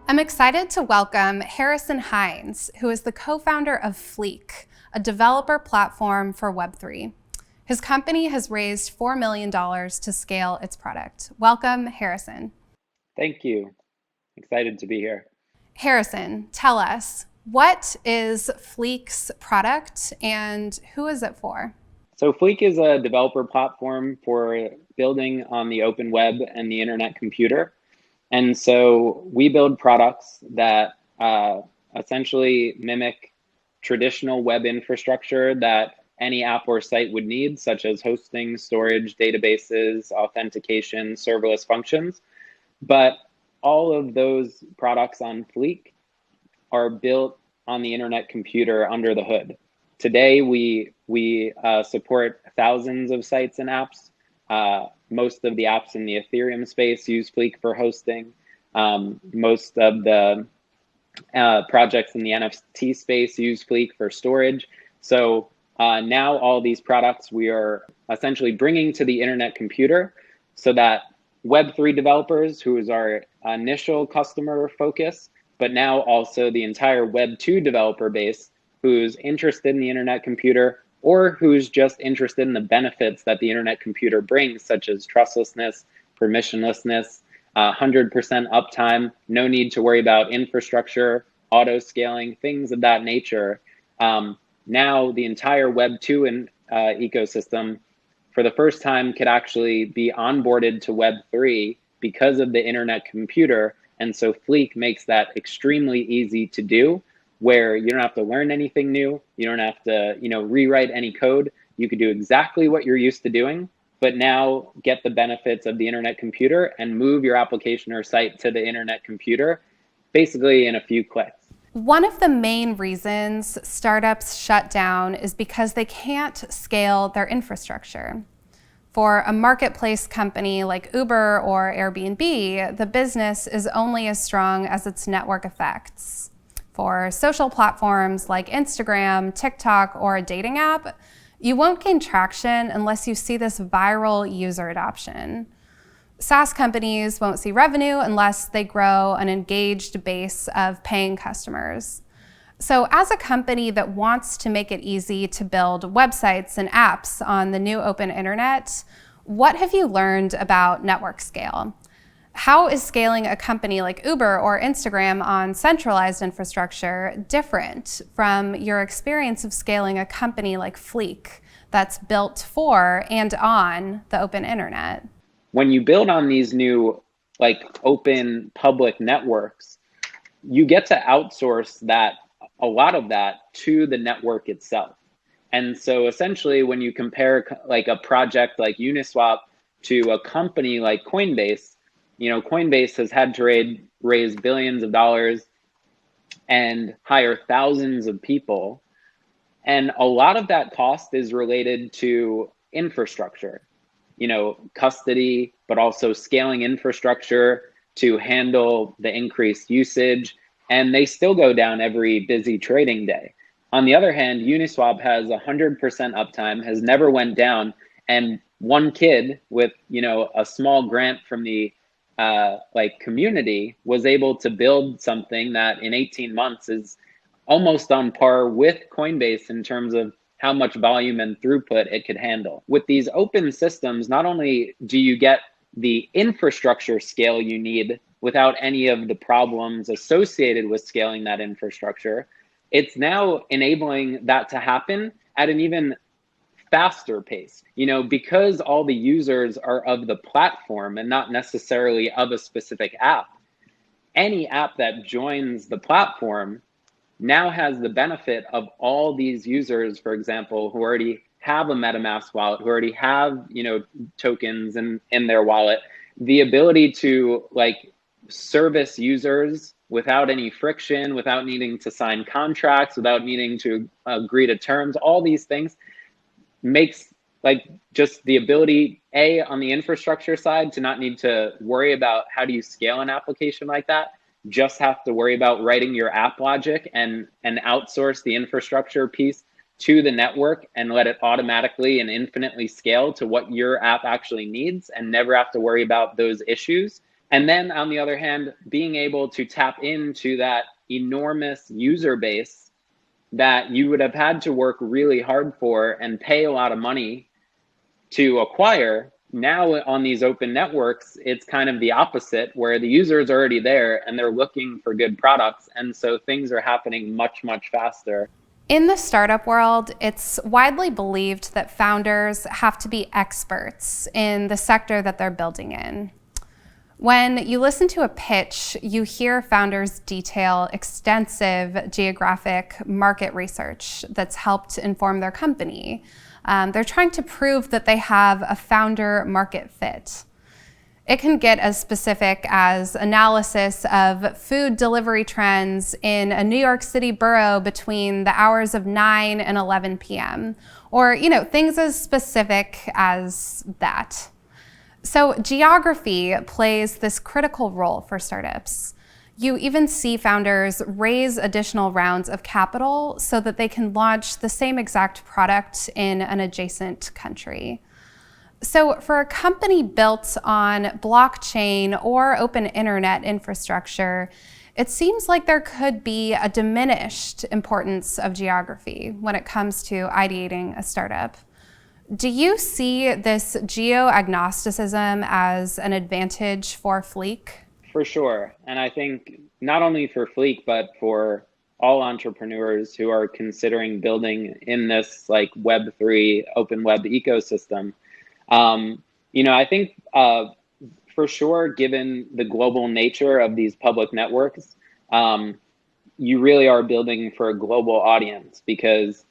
I'm excited to welcome Harrison Hines, who is the co-founder of Fleek, a developer platform for Web3. His company has raised $4 million to scale its product. Welcome, Harrison. Thank you. Excited to be here. Harrison, tell us, what is Fleek's product and who is it for? So Fleek is a developer platform for building on the open web and the internet computer. And so we build products that essentially mimic traditional web infrastructure that any app or site would need, such as hosting, storage, databases, authentication, serverless functions. But all of those products on Fleek are built on the internet computer under the hood. Today, we support thousands of sites and apps. Most of the apps in the Ethereum space use Fleek for hosting. Most of the projects in the NFT space use Fleek for storage. So now all these products we are essentially bringing to the internet computer so that Web3 developers, who is our initial customer focus, but now also the entire Web2 developer base who's interested in the internet computer or who's just interested in the benefits that the internet computer brings, such as trustlessness, permissionlessness, 100% uptime, no need to worry about infrastructure, auto scaling, things of that nature. Now the entire Web2 ecosystem for the first time could actually be onboarded to Web3 because of the internet computer. And so Fleek makes that extremely easy to do, where you don't have to learn anything new. You don't have to, rewrite any code. You could do exactly what you're used to doing, but now get the benefits of the internet computer and move your application or site to the internet computer, basically in a few clicks. One of the main reasons startups shut down is because they can't scale their infrastructure. For a marketplace company like Uber or Airbnb, the business is only as strong as its network effects. For social platforms like Instagram, TikTok, or a dating app, you won't gain traction unless you see this viral user adoption. SaaS companies won't see revenue unless they grow an engaged base of paying customers. So as a company that wants to make it easy to build websites and apps on the new open internet, what have you learned about network scale? How is scaling a company like Uber or Instagram on centralized infrastructure different from your experience of scaling a company like Fleek that's built for and on the open internet? When you build on these new open public networks, you get to outsource a lot of that to the network itself. And so essentially when you compare a project like Uniswap to a company like Coinbase, Coinbase has had to raise billions of dollars and hire thousands of people. And a lot of that cost is related to infrastructure, custody, but also scaling infrastructure to handle the increased usage. And they still go down every busy trading day. On the other hand, Uniswap has 100% uptime, has never went down. And one kid with, a small grant from the community was able to build something that in 18 months is almost on par with Coinbase in terms of how much volume and throughput it could handle. With these open systems, not only do you get the infrastructure scale you need without any of the problems associated with scaling that infrastructure, it's now enabling that to happen at an even faster pace, because all the users are of the platform and not necessarily of a specific app. Any app that joins the platform now has the benefit of all these users, for example, who already have a MetaMask wallet, who already have, tokens in their wallet, the ability to service users without any friction, without needing to sign contracts, without needing to agree to terms. All these things makes just the ability, on the infrastructure side, to not need to worry about how do you scale an application like that, just have to worry about writing your app logic and outsource the infrastructure piece to the network and let it automatically and infinitely scale to what your app actually needs and never have to worry about those issues, And then on the other hand, being able to tap into that enormous user base that you would have had to work really hard for and pay a lot of money to acquire. Now on these open networks, it's kind of the opposite, where the user is already there and they're looking for good products. And so things are happening much, much faster. In the startup world, it's widely believed that founders have to be experts in the sector that they're building in. When you listen to a pitch, you hear founders detail extensive geographic market research that's helped inform their company. They're trying to prove that they have a founder market fit. It can get as specific as analysis of food delivery trends in a New York City borough between the hours of 9 and 11 p.m. Or, things as specific as that. So geography plays this critical role for startups. You even see founders raise additional rounds of capital so that they can launch the same exact product in an adjacent country. So for a company built on blockchain or open internet infrastructure, it seems like there could be a diminished importance of geography when it comes to ideating a startup. Do you see this geo-agnosticism as an advantage for Fleek? For sure. And I think not only for Fleek, but for all entrepreneurs who are considering building in this like Web3 open web ecosystem. I think for sure, given the global nature of these public networks, you really are building for a global audience because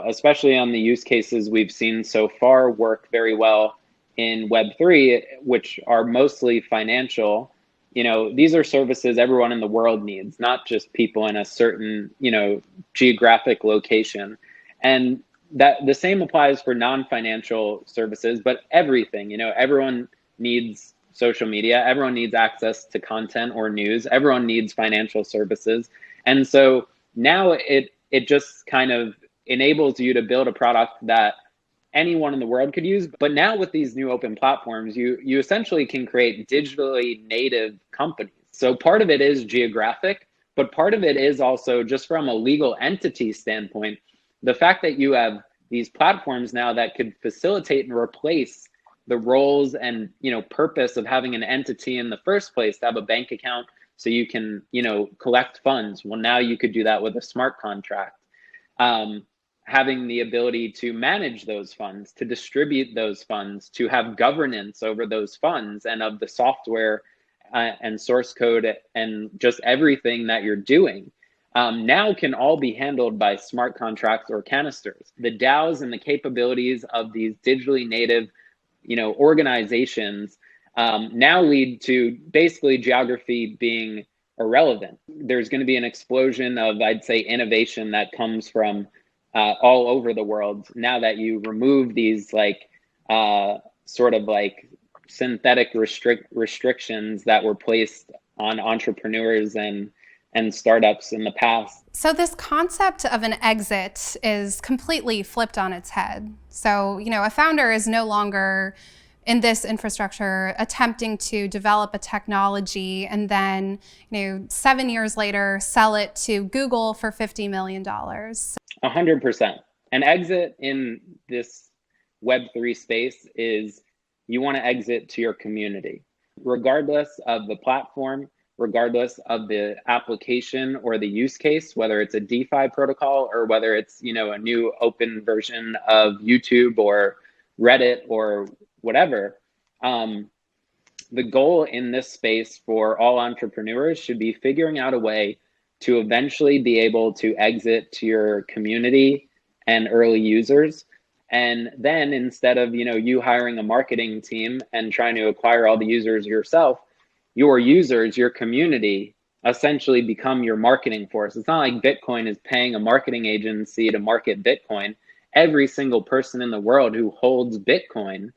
especially on the use cases we've seen so far work very well in Web3, which are mostly financial. These are services everyone in the world needs, not just people in a certain, geographic location. And that the same applies for non-financial services, but everything, everyone needs social media, everyone needs access to content or news, everyone needs financial services. And so now it just kind of enables you to build a product that anyone in the world could use. But now with these new open platforms, you essentially can create digitally native companies. So part of it is geographic, but part of it is also just from a legal entity standpoint. The fact that you have these platforms now that could facilitate and replace the roles and purpose of having an entity in the first place, to have a bank account so you can collect funds. Well, now you could do that with a smart contract. Having the ability to manage those funds, to distribute those funds, to have governance over those funds and of the software and source code and just everything that you're doing, now can all be handled by smart contracts or canisters. The DAOs and the capabilities of these digitally native, organizations now lead to basically geography being irrelevant. There's going to be an explosion of, I'd say, innovation that comes from all over the world now that you remove these sort of like synthetic restrictions that were placed on entrepreneurs and startups in the past. So this concept of an exit is completely flipped on its head. So, a founder is no longer in this infrastructure attempting to develop a technology and then, 7 years later, sell it to Google for $50 million. 100%. An exit in this Web3 space is you want to exit to your community, regardless of the platform, regardless of the application or the use case, whether it's a DeFi protocol or whether it's, a new open version of YouTube or Reddit or whatever. The goal in this space for all entrepreneurs should be figuring out a way to eventually be able to exit to your community and early users. And then instead of, you hiring a marketing team and trying to acquire all the users yourself, your users, your community, essentially become your marketing force. It's not like Bitcoin is paying a marketing agency to market Bitcoin. Every single person in the world who holds Bitcoin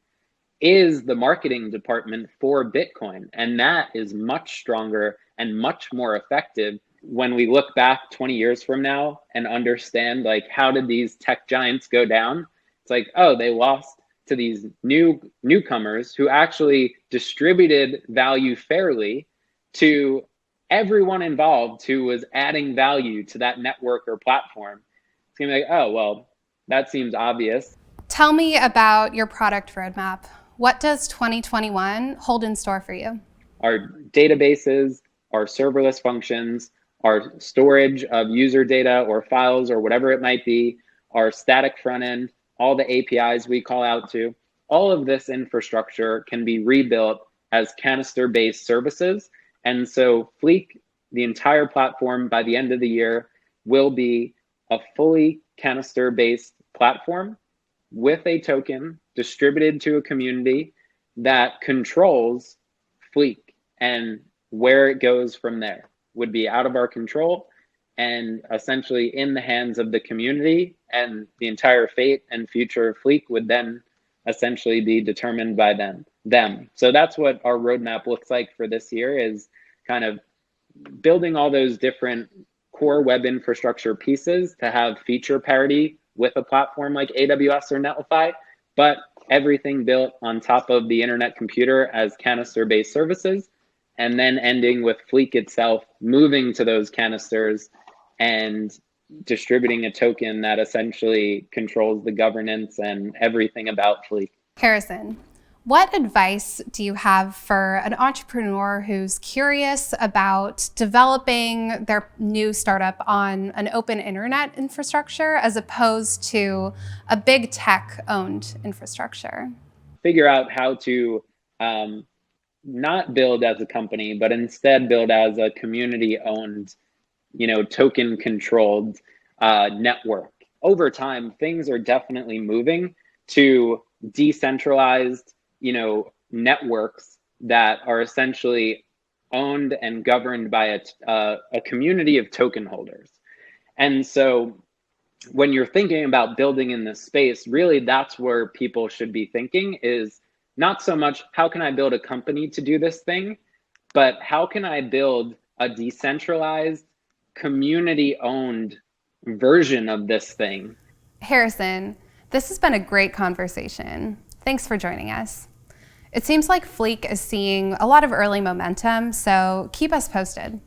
is the marketing department for Bitcoin. And that is much stronger and much more effective when we look back 20 years from now and understand, how did these tech giants go down? It's like, oh, they lost to these newcomers who actually distributed value fairly to everyone involved who was adding value to that network or platform. It's gonna be like, oh, well, that seems obvious. Tell me about your product roadmap. What does 2021 hold in store for you? Our databases, our serverless functions, our storage of user data or files or whatever it might be, our static front end, all the APIs we call out to, all of this infrastructure can be rebuilt as canister-based services. And so Fleek, the entire platform by the end of the year, will be a fully canister-based platform with a token distributed to a community that controls Fleek, and where it goes from there would be out of our control and essentially in the hands of the community, and the entire fate and future of Fleek would then essentially be determined by them. So that's what our roadmap looks like for this year, is kind of building all those different core web infrastructure pieces to have feature parity with a platform like AWS or Netlify, but everything built on top of the internet computer as canister-based services, and then ending with Fleek itself moving to those canisters and distributing a token that essentially controls the governance and everything about Fleek. Harrison, what advice do you have for an entrepreneur who's curious about developing their new startup on an open internet infrastructure as opposed to a big tech-owned infrastructure? Figure out how to not build as a company, but instead build as a community-owned, token-controlled network. Over time, things are definitely moving to decentralized, networks that are essentially owned and governed by a community of token holders. And so when you're thinking about building in this space, really that's where people should be thinking, is not so much how can I build a company to do this thing, but how can I build a decentralized, community-owned version of this thing. Harrison, this has been a great conversation. Thanks for joining us. It seems like Fleek is seeing a lot of early momentum, so keep us posted.